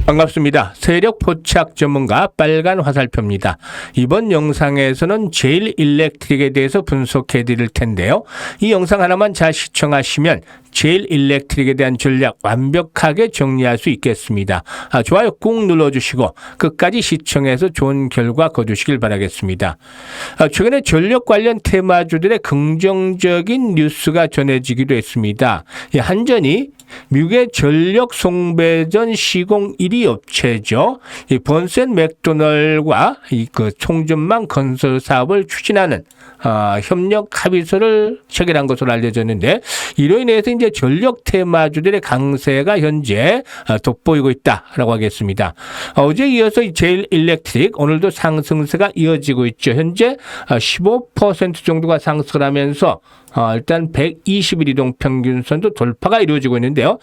반갑습니다. 세력 포착 전문가 빨간 화살표입니다. 이번 영상에서는 제일일렉트릭에 대해서 분석해 드릴 텐데요. 이 영상 하나만 잘 시청하시면 제일일렉트릭에 대한 전략 완벽하게 정리할 수 있겠습니다. 좋아요 꾹 눌러주시고 끝까지 시청해서 좋은 결과 거두시길 바라겠습니다. 최근에 전력 관련 테마주들의 긍정적인 뉴스가 전해지기도 했습니다. 한전이 미국의 전력 송배전 시공 1위 업체죠. 이 번센 맥도널과 그 총전망 건설 사업을 추진하는 협력 합의서를 체결한 것으로 알려졌는데, 이로 인해서 이제 전력 테마주들의 강세가 현재 돋보이고 있다라고 하겠습니다. 어제 이어서 제일일렉트릭 오늘도 상승세가 이어지고 있죠. 현재 15% 정도가 상승을 하면서 일단 120일 이동 평균선도 돌파가 이루어지고 있는데요.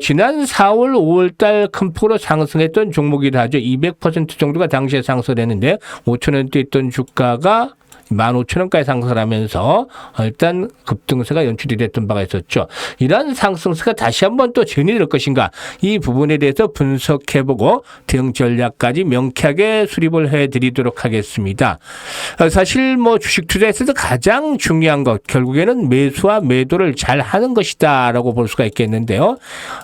지난 4월, 5월달 큰 폭으로 상승했던 종목이라 하죠. 200% 정도가 당시에 상승을 했는데 5,000원대 있던 주가가 15,000원까지 상승을 하면서 일단 급등세가 연출이 됐던 바가 있었죠. 이러한 상승세가 다시 한번 또 전이될 것인가, 이 부분에 대해서 분석해보고 대응 전략까지 명쾌하게 수립을 해드리도록 하겠습니다. 사실 주식 투자에 있어서 가장 중요한 것, 결국에는 매수와 매도를 잘 하는 것이다 라고 볼 수가 있겠는데요.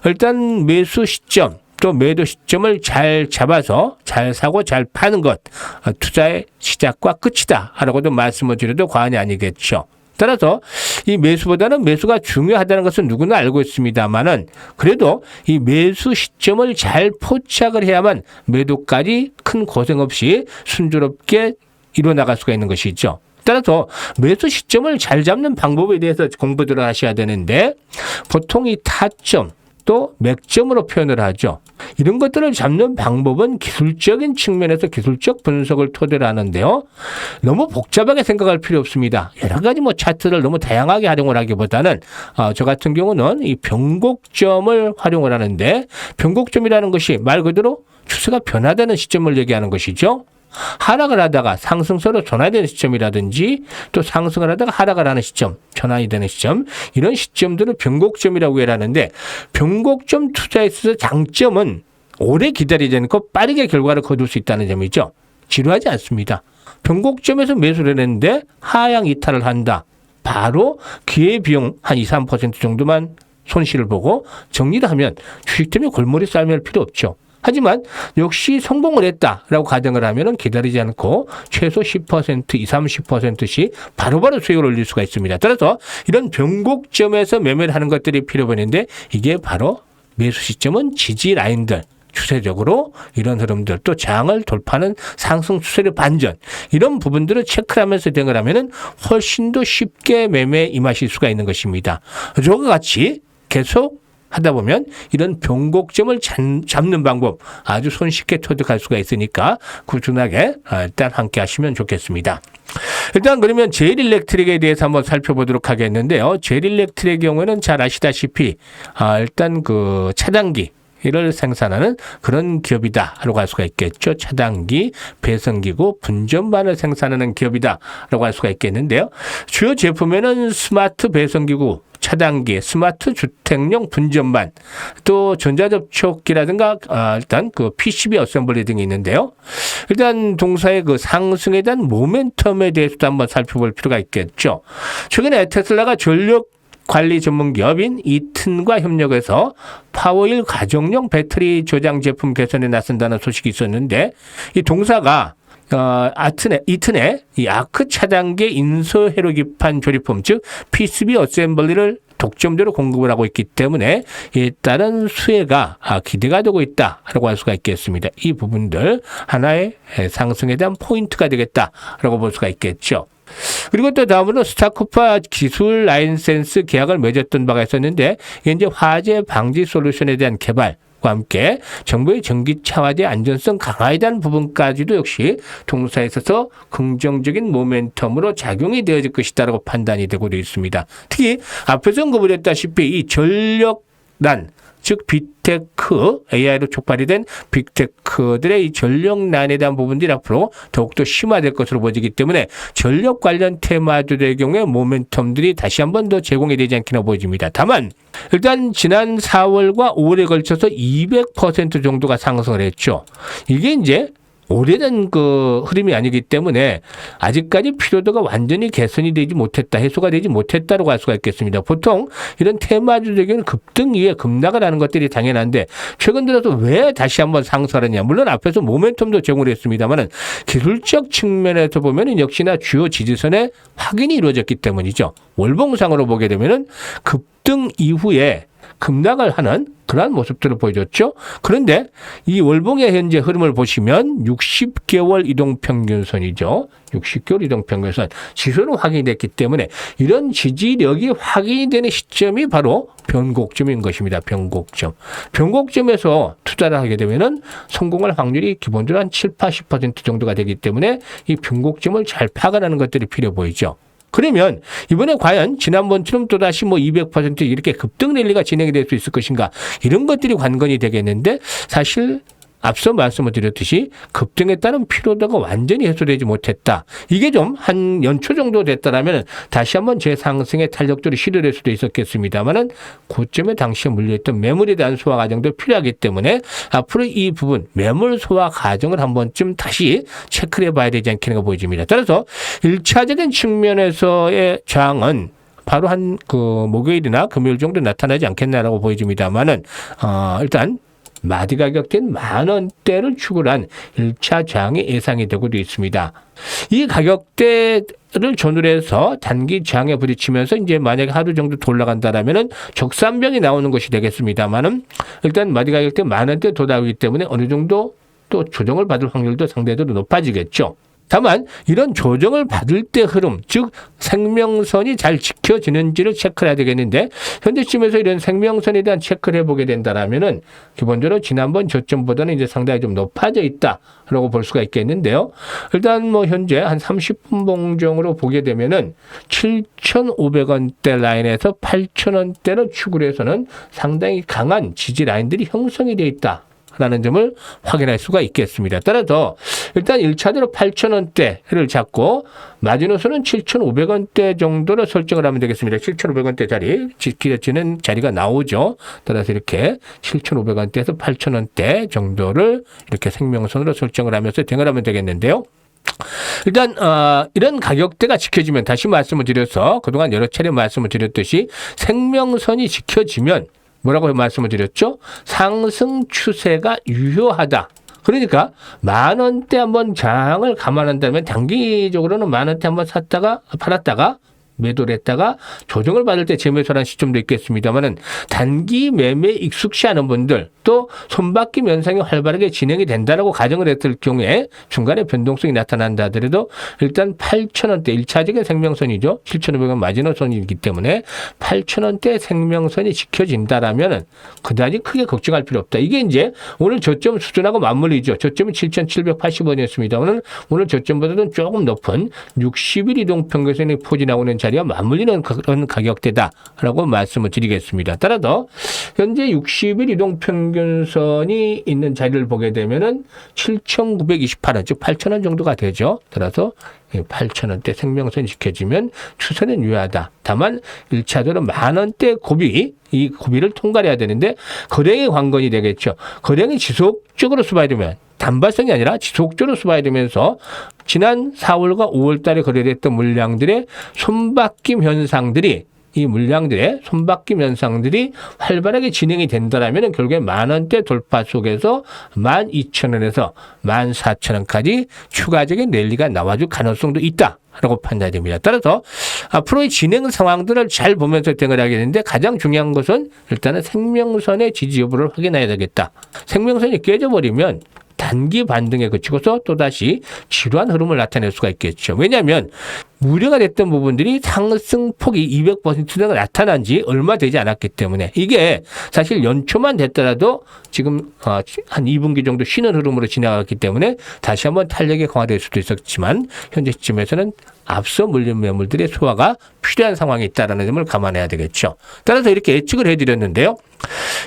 일단 매수 시점 또 매도 시점을 잘 잡아서 잘 사고 잘 파는 것, 투자의 시작과 끝이다 라고도 말씀을 드려도 과언이 아니겠죠. 따라서 이 매수보다는 매수가 중요하다는 것은 누구나 알고 있습니다만은, 그래도 이 매수 시점을 잘 포착을 해야만 매도까지 큰 고생 없이 순조롭게 이뤄나갈 수가 있는 것이죠. 따라서 매수 시점을 잘 잡는 방법에 대해서 공부들을 하셔야 되는데, 보통 이 타점 또 맥점으로 표현을 하죠. 이런 것들을 잡는 방법은 기술적인 측면에서 기술적 분석을 토대로 하는데요. 너무 복잡하게 생각할 필요 없습니다. 여러 가지 차트를 너무 다양하게 활용을 하기보다는 저 같은 경우는 이 변곡점을 활용을 하는데, 변곡점이라는 것이 말 그대로 추세가 변화되는 시점을 얘기하는 것이죠. 하락을 하다가 상승세로 전환이 되는 시점이라든지, 또 상승을 하다가 하락을 하는 시점, 전환이 되는 시점, 이런 시점들을 변곡점이라고 얘기하는데, 변곡점 투자에 있어서 장점은 오래 기다리지 않고 빠르게 결과를 거둘 수 있다는 점이죠. 지루하지 않습니다. 변곡점에서 매수를 했는데 하향 이탈을 한다. 바로 기회비용 한 2, 3% 정도만 손실을 보고 정리를 하면 주식 때문에 골머리 싸움할 필요 없죠. 하지만 역시 성공을 했다라고 가정을 하면은 기다리지 않고 최소 10%, 20, 30%씩 바로바로 수익을 올릴 수가 있습니다. 따라서 이런 변곡점에서 매매를 하는 것들이 필요한데, 이게 바로 매수 시점은 지지 라인들, 추세적으로 이런 흐름들, 또 장을 돌파하는 상승 추세의 반전, 이런 부분들을 체크를 하면서 대응을 하면은 훨씬 더 쉽게 매매에 임하실 수가 있는 것입니다. 저와 같이 계속 하다 보면 이런 변곡점을 잡는 방법 아주 손쉽게 터득할 수가 있으니까 꾸준하게 일단 함께 하시면 좋겠습니다. 일단 그러면 제일일렉트릭에 대해서 한번 살펴보도록 하겠는데요. 제일일렉트릭의 경우에는 잘 아시다시피 일단 그 차단기 를 생산하는 그런 기업이다라고 할 수가 있겠죠. 차단기, 배선기구, 분전반을 생산하는 기업이다라고 할 수가 있겠는데요. 주요 제품에는 스마트 배선기구, 차단기, 스마트 주택용 분전반, 또 전자접촉기라든가 일단 그 PCB 어셈블리 등이 있는데요. 일단 동사의 그 상승에 대한 모멘텀에 대해서도 한번 살펴볼 필요가 있겠죠. 최근에 테슬라가 전력 관리 전문 기업인 이튼과 협력해서 파워일 가정용 배터리 저장 제품 개선에 나선다는 소식이 있었는데, 이 동사가 이튼의 이 아크 차단계 인소 회로 기판 조립품, 즉 PCB 어셈블리를 독점적으로 공급을 하고 있기 때문에 이에 따른 수혜가 기대가 되고 있다라고 할 수가 있겠습니다. 이 부분들 하나의 상승에 대한 포인트가 되겠다라고 볼 수가 있겠죠. 그리고 또 다음으로 스타쿠파 기술 라이센스 계약을 맺었던 바가 있었는데, 이제 화재 방지 솔루션에 대한 개발과 함께 정부의 전기차화재 안전성 강화에 대한 부분까지도 역시 동사에 있어서 긍정적인 모멘텀으로 작용이 되어질 것이다라고 판단이 되고 있습니다. 특히 앞에서 언급을 했다시피 이 전력난, 즉 빅테크, AI로 촉발이 된 빅테크들의 이 전력난에 대한 부분들이 앞으로 더욱더 심화될 것으로 보이기 때문에 전력 관련 테마주의 경우에 모멘텀들이 다시 한 번 더 제공이 되지 않기나 보여집니다. 다만 일단 지난 4월과 5월에 걸쳐서 200% 정도가 상승을 했죠. 이게 이제 오래된 그 흐름이 아니기 때문에 아직까지 피로도가 완전히 개선이 되지 못했다, 해소가 되지 못했다고 할 수가 있겠습니다. 보통 이런 테마주적인 급등 이후에 급락을 하는 것들이 당연한데 최근 들어서 왜 다시 한번 상승하느냐. 물론 앞에서 모멘텀도 제공을 했습니다만 기술적 측면에서 보면 역시나 주요 지지선의 확인이 이루어졌기 때문이죠. 월봉상으로 보게 되면 급등 이후에 급락을 하는 그러한 모습들을 보여줬죠. 그런데 이 월봉의 현재 흐름을 보시면 60개월 이동평균선이죠. 60개월 이동평균선 지수는 확인이 됐기 때문에 이런 지지력이 확인이 되는 시점이 바로 변곡점인 것입니다. 변곡점. 변곡점에서 투자를 하게 되면 성공할 확률이 기본적으로 한 7, 80% 정도가 되기 때문에 이 변곡점을 잘 파악하는 것들이 필요해 보이죠. 그러면 이번에 과연 지난번처럼 또다시 200% 이렇게 급등 랠리가 진행이 될 수 있을 것인가 이런 것들이 관건이 되겠는데 사실 앞서 말씀을 드렸듯이 급등에 따른 피로도가 완전히 해소되지 못했다. 이게 좀 한 연초 정도 됐다라면 다시 한번 재상승의 탄력들이 시도될 수도 있었겠습니다만은 고점에 당시에 물려있던 매물에 대한 소화 과정도 필요하기 때문에 앞으로 이 부분 매물 소화 과정을 한 번쯤 다시 체크를 해봐야 되지 않겠는가 보여집니다. 따라서 1차적인 측면에서의 저항은 바로 한 목요일이나 금요일 정도 나타나지 않겠나라고 보여집니다만은 일단 마디 가격대는 10,000원대를 축을 한 1차 저항이 예상이 되고도 있습니다. 이 가격대를 전후로 해서 단기 저항에 부딪히면서 이제 만약에 하루 정도 더 올라간다라면은 적산병이 나오는 것이 되겠습니다만은 일단 마디 가격대 10,000원대 도달하기 때문에 어느 정도 또 조정을 받을 확률도 상대적으로 높아지겠죠. 다만 이런 조정을 받을 때 흐름, 즉 생명선이 잘 지켜지는지를 체크해야 되겠는데 현재쯤에서 이런 생명선에 대한 체크를 해보게 된다라면은 기본적으로 지난번 저점보다는 이제 상당히 좀 높아져 있다라고 볼 수가 있겠는데요. 일단 현재 한 30분 봉정으로 보게 되면은 7,500원대 라인에서 8,000원대로 추구를 해서는 상당히 강한 지지 라인들이 형성이 되어 있다. 라는 점을 확인할 수가 있겠습니다. 따라서 일단 1차대로 8,000원대를 잡고 마지노선은 7,500원대 정도로 설정을 하면 되겠습니다. 7,500원대 자리 지켜지는 자리가 나오죠. 따라서 이렇게 7,500원대에서 8,000원대 정도를 이렇게 생명선으로 설정을 하면서 대응을 하면 되겠는데요. 일단 이런 가격대가 지켜지면 다시 말씀을 드려서 그동안 여러 차례 말씀을 드렸듯이 생명선이 지켜지면 뭐라고 말씀을 드렸죠? 상승 추세가 유효하다. 그러니까 10,000원대 한번 저항을 감안한다면 단기적으로는 10,000원대 한번 샀다가 팔았다가 매도를 했다가 조정을 받을 때 재매수하는 시점도 있겠습니다만은 단기 매매에 익숙치 않은 분들 또 손바뀜 현상이 활발하게 진행이 된다라고 가정을 했을 경우에 중간에 변동성이 나타난다 하더라도 일단 8,000원대 1차적인 생명선이죠. 7,500원 마지노선이기 때문에 8,000원대 생명선이 지켜진다라면은 그다지 크게 걱정할 필요 없다. 이게 이제 오늘 저점 수준하고 맞물리죠. 저점이 7,780원이었습니다만은 오늘 저점보다는 조금 높은 60일 이동평균선이 포진하고는 자리와 맞물리는 그런 가격대다라고 말씀을 드리겠습니다. 따라서 현재 60일 이동평균선이 있는 자리를 보게 되면은 7,928원, 즉 8,000원 정도가 되죠. 따라서 8,000원대 생명선이 지켜지면 추세는 유효하다. 다만 1차적으로 10,000원대 고비, 이 고비를 통과해야 되는데 거래량이 관건이 되겠죠. 거래량이 지속적으로 수반이 되면 단발성이 아니라 지속적으로 수반이 되면서 지난 4월과 5월 달에 거래됐던 물량들의 손바뀜 현상들이 이 물량들의 손바뀜 현상들이 활발하게 진행이 된다라면 결국에 10,000원대 돌파 속에서 12,000원에서 14,000원까지 추가적인 랠리가 나와줄 가능성도 있다라고 판단됩니다. 따라서 앞으로의 진행 상황들을 잘 보면서 대응을 하게 되는데 가장 중요한 것은 일단은 생명선의 지지 여부를 확인해야 되겠다. 생명선이 깨져버리면 단기 반등에 그치고서 또다시 지루한 흐름을 나타낼 수가 있겠죠. 왜냐하면 우려가 됐던 부분들이 상승폭이 200%가 나타난 지 얼마 되지 않았기 때문에 이게 사실 연초만 됐더라도 지금 한 2분기 정도 쉬는 흐름으로 지나갔기 때문에 다시 한번 탄력이 강화될 수도 있었지만 현재 시점에서는 앞서 물린 매물들의 소화가 필요한 상황이 있다는 점을 감안해야 되겠죠. 따라서 이렇게 예측을 해드렸는데요.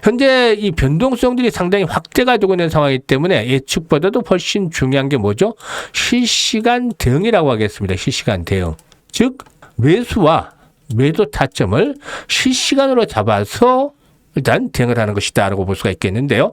현재 이 변동성들이 상당히 확대가 되고 있는 상황이기 때문에 예측보다도 훨씬 중요한 게 뭐죠? 실시간 대응이라고 하겠습니다. 실시간 대응. 즉 매수와 매도 타점을 실시간으로 잡아서 일단 대응을 하는 것이다라고 볼 수가 있겠는데요.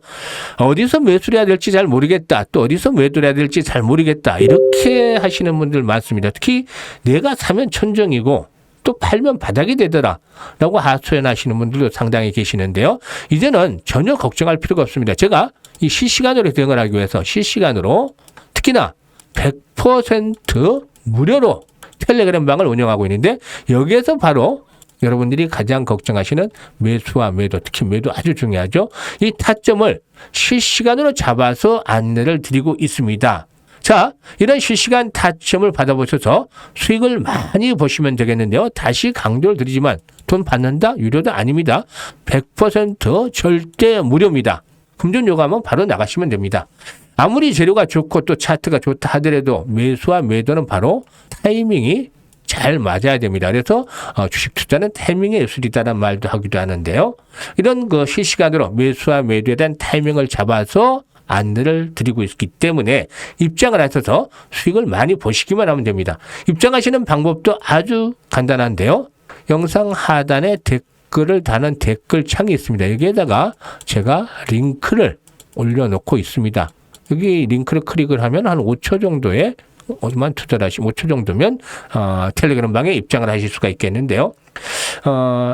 어디서 매수를 해야 될지 잘 모르겠다. 또 어디서 매도를 해야 될지 잘 모르겠다. 이렇게 하시는 분들 많습니다. 특히 내가 사면 천정이고 또 팔면 바닥이 되더라 라고 하소연하시는 분들도 상당히 계시는데요. 이제는 전혀 걱정할 필요가 없습니다. 제가 이 실시간으로 대응을 하기 위해서 실시간으로 특히나 100% 무료로 텔레그램 방을 운영하고 있는데 여기에서 바로 여러분들이 가장 걱정하시는 매수와 매도, 특히 매도 아주 중요하죠. 이 타점을 실시간으로 잡아서 안내를 드리고 있습니다. 자, 이런 실시간 타점을 받아보셔서 수익을 많이 보시면 되겠는데요. 다시 강조를 드리지만 돈 받는다? 유료도 아닙니다. 100% 절대 무료입니다. 금전 요구하면 바로 나가시면 됩니다. 아무리 재료가 좋고 또 차트가 좋다 하더라도 매수와 매도는 바로 타이밍이 잘 맞아야 됩니다. 그래서 주식 투자는 타이밍의 예술이다라는 말도 하기도 하는데요. 이런 그 실시간으로 매수와 매도에 대한 타이밍을 잡아서 안내를 드리고 있기 때문에 입장을 하셔서 수익을 많이 보시기만 하면 됩니다. 입장하시는 방법도 아주 간단한데요. 영상 하단에 댓글을 다는 댓글 창이 있습니다. 여기에다가 제가 링크를 올려놓고 있습니다. 여기 링크를 클릭을 하면 한 5초 정도에 어디만 투자를 하시면 5초 정도면 텔레그램 방에 입장을 하실 수가 있겠는데요.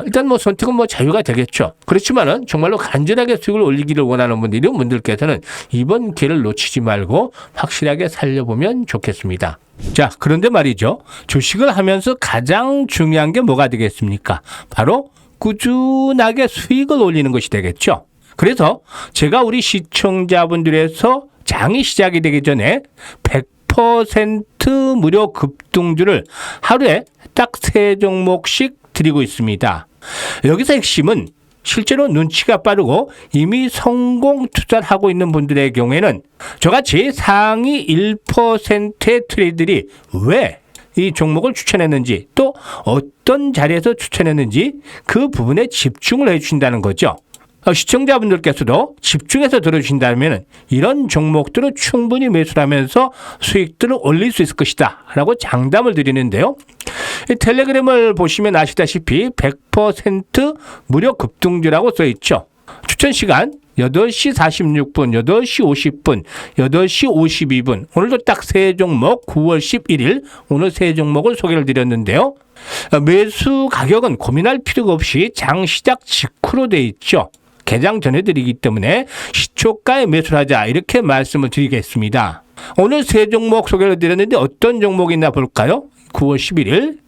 일단 뭐 선택은 뭐 자유가 되겠죠. 그렇지만은 정말로 간절하게 수익을 올리기를 원하는 분들, 이런 분들께서는 이번 기회를 놓치지 말고 확실하게 살려보면 좋겠습니다. 자, 그런데 말이죠. 주식을 하면서 가장 중요한 게 뭐가 되겠습니까? 바로 꾸준하게 수익을 올리는 것이 되겠죠. 그래서 제가 우리 시청자분들에서 장이 시작이 되기 전에 100% 무료 급등주를 하루에 딱 3종목씩 드리고 있습니다. 여기서 핵심은 실제로 눈치가 빠르고 이미 성공 투자를 하고 있는 분들의 경우에는 저같이 상위 1%의 트레이더들이 왜 이 종목을 추천했는지 또 어떤 자리에서 추천했는지 그 부분에 집중을 해주신다는 거죠. 시청자분들께서도 집중해서 들어주신다면 이런 종목들을 충분히 매수를 하면서 수익들을 올릴 수 있을 것이다 라고 장담을 드리는데요. 텔레그램을 보시면 아시다시피 100% 무료 급등주라고 써있죠. 추천시간 8시 46분, 8시 50분, 8시 52분. 오늘도 딱 3종목 9월 11일 오늘 3종목을 소개를 드렸는데요. 매수 가격은 고민할 필요가 없이 장 시작 직후로 돼 있죠. 개장 전해드리기 때문에 시초가에 매수를 하자 이렇게 말씀을 드리겠습니다. 오늘 3종목 소개를 드렸는데 어떤 종목이 있나 볼까요? 9월 11일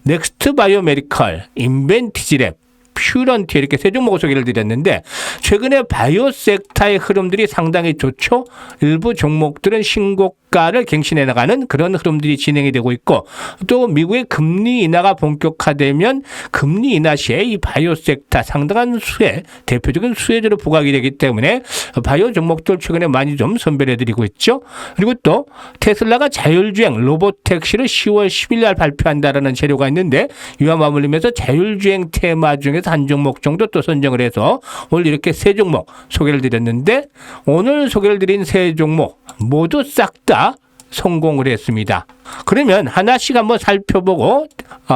넥스트 바이오 메디컬, 인벤티지랩, 퓨런티 이렇게 3종목을 소개를 드렸는데 최근에 바이오 섹터의 흐름들이 상당히 좋죠. 일부 종목들은 신고가를 갱신해 나가는 그런 흐름들이 진행이 되고 있고 또 미국의 금리 인하가 본격화되면 금리 인하 시에 이 바이오 섹터 상당한 수혜, 대표적인 수혜주로 부각이 되기 때문에 바이오 종목들 최근에 많이 좀 선별해 드리고 있죠. 그리고 또 테슬라가 자율주행 로보택시를 10월 10일 날 발표한다라는 재료가 있는데 이와 맞물리면서 자율주행 테마 중에서 한 종목 정도 또 선정을 해서 오늘 이렇게 3종목 소개를 드렸는데 오늘 소개를 드린 3종목 모두 싹 다 성공을 했습니다. 그러면 하나씩 한번 살펴보고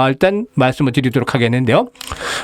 일단 말씀을 드리도록 하겠는데요.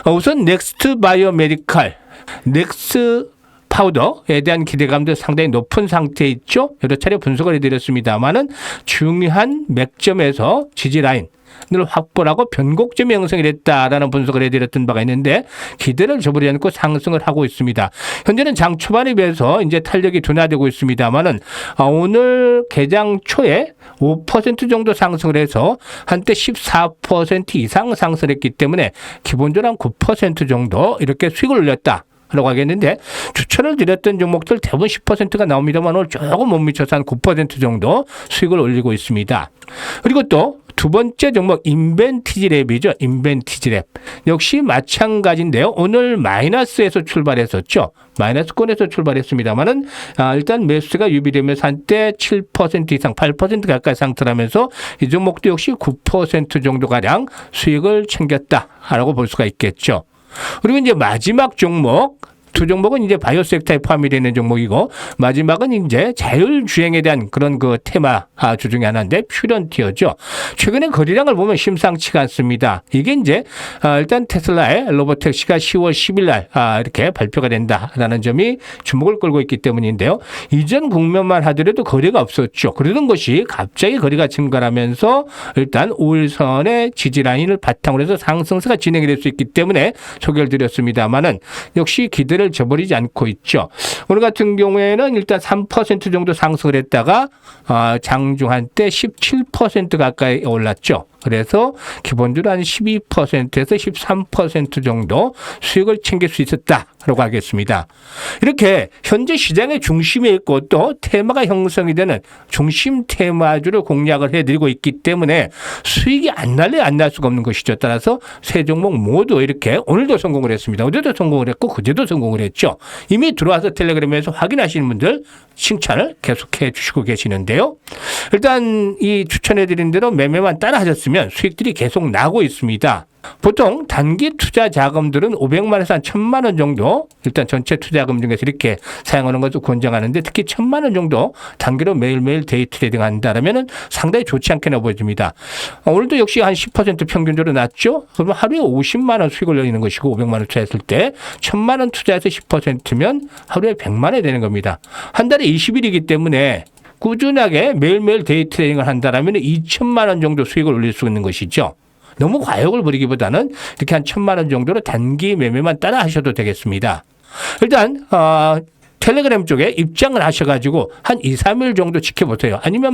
우선 넥스트 바이오 메디컬, 넥스 파우더에 대한 기대감도 상당히 높은 상태에 있죠. 여러 차례 분석을 해드렸습니다만은 중요한 맥점에서 지지라인 을 확보하고 변곡점이 형성이 됐다라는 분석을 해드렸던 바가 있는데 기대를 저버리지 않고 상승을 하고 있습니다. 현재는 장 초반에 비해서 이제 탄력이 둔화되고 있습니다만은 오늘 개장 초에 5% 정도 상승을 해서 한때 14% 이상 상승했기 때문에 기본적으로 한 9% 정도 이렇게 수익을 올렸다. 라고 하겠는데 추천을 드렸던 종목들 대부분 10%가 나옵니다만 오늘 조금 못 미쳐서 한 9% 정도 수익을 올리고 있습니다. 그리고 또 두 번째 종목 인벤티지랩이죠. 인벤티지랩 역시 마찬가지인데요. 오늘 마이너스에서 출발했었죠. 마이너스권에서 출발했습니다만은 일단 매수세가 유비되면서 한때 7% 이상 8% 가까이 상승하면서 이 종목도 역시 9% 정도가량 수익을 챙겼다라고 볼 수가 있겠죠. 그리고 이제 마지막 종목 두 종목은 이제 바이오 섹터에 포함이 되는 종목이고, 마지막은 이제 자율주행에 대한 그런 그 테마 주 중에 하나인데 퓨런티어죠. 최근에 거래량을 보면 심상치가 않습니다. 이게 이제 일단 테슬라의 로보택시가 10월 10일 날 이렇게 발표가 된다라는 점이 주목을 끌고 있기 때문인데요. 이전 국면만 하더라도 거래가 없었죠. 그러던 것이 갑자기 거래가 증가하면서 일단 5일선의 지지 라인을 바탕으로 해서 상승세가 진행이 될 수 있기 때문에 소개를 드렸습니다만은 역시 기대를 저버리지 않고 있죠. 오늘 같은 경우에는 일단 3% 정도 상승을 했다가 장중 한때 17% 가까이 올랐죠. 그래서 기본적으로 한 12%에서 13% 정도 수익을 챙길 수 있었다라고 하겠습니다. 이렇게 현재 시장의 중심에 있고 또 테마가 형성이 되는 중심 테마주를 공략을 해드리고 있기 때문에 수익이 안 날래 안 날 수가 없는 것이죠. 따라서 세 종목 모두 이렇게 오늘도 성공을 했습니다. 어제도 성공을 했고 그제도 성공을 했죠. 이미 들어와서 텔레그램에서 확인하시는 분들 칭찬을 계속해 주시고 계시는데요. 일단 이 추천해드린 대로 매매만 따라 하셨으면 수익들이 계속 나고 있습니다. 보통 단기 투자 자금들은 500만에서 한 1000만 원 정도 일단 전체 투자금 중에서 이렇게 사용하는 것을 권장하는데 특히 1000만 원 정도 단기로 매일매일 데이 트레이딩 한다면 상당히 좋지 않게 보여집니다. 오늘도 역시 한 10% 평균적으로 낮죠. 그러면 하루에 50만 원 수익을 올리는 것이고 500만 원 투자했을 때 1000만 원 투자해서 10%면 하루에 100만 원이 되는 겁니다. 한 달에 20일이기 때문에 꾸준하게 매일매일 데이 트레이딩을 한다면 2천만 원 정도 수익을 올릴 수 있는 것이죠. 너무 과욕을 부리기보다는 이렇게 한 1000만 원 정도로 단기 매매만 따라 하셔도 되겠습니다. 일단 텔레그램 쪽에 입장을 하셔가지고 한 2, 3일 정도 지켜보세요. 아니면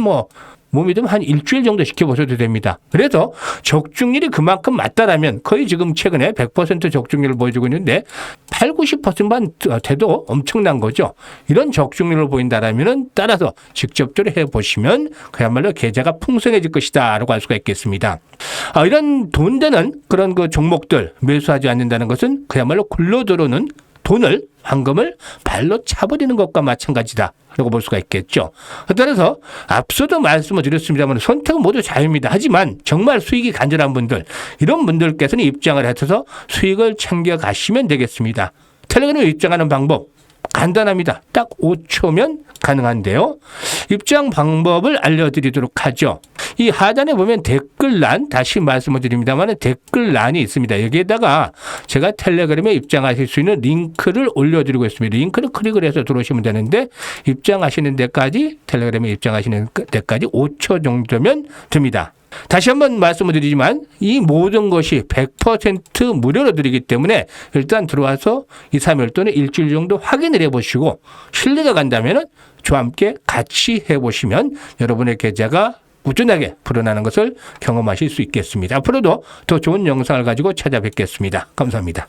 몸이 좀 한 일주일 정도 지켜보셔도 됩니다. 그래서 적중률이 그만큼 맞다라면 거의 지금 최근에 100% 적중률을 보여주고 있는데 8, 90%만 돼도 엄청난 거죠. 이런 적중률을 보인다라면 따라서 직접적으로 해보시면 그야말로 계좌가 풍성해질 것이다 라고 할 수가 있겠습니다. 이런 돈 되는 그런 그 종목들 매수하지 않는다는 것은 그야말로 굴러 들어오는 돈을 황금을 발로 차버리는 것과 마찬가지다 라고 볼 수가 있겠죠. 따라서 앞서도 말씀을 드렸습니다만 선택은 모두 자유입니다. 하지만 정말 수익이 간절한 분들 이런 분들께서는 입장을 하셔서 수익을 챙겨가시면 되겠습니다. 텔레그램에 입장하는 방법 간단합니다. 딱 5초면 가능한데요. 입장 방법을 알려드리도록 하죠. 이 하단에 보면 댓글란 다시 말씀을 드립니다만 댓글란이 있습니다. 여기에다가 제가 텔레그램에 입장하실 수 있는 링크를 올려드리고 있습니다. 링크를 클릭을 해서 들어오시면 되는데 입장하시는 데까지 텔레그램에 입장하시는 데까지 5초 정도면 됩니다. 다시 한번 말씀을 드리지만 이 모든 것이 100% 무료로 드리기 때문에 일단 들어와서 2, 3일 또는 일주일 정도 확인을 해보시고 신뢰가 간다면 저와 함께 같이 해보시면 여러분의 계좌가 꾸준하게 불어나는 것을 경험하실 수 있겠습니다. 앞으로도 더 좋은 영상을 가지고 찾아뵙겠습니다. 감사합니다.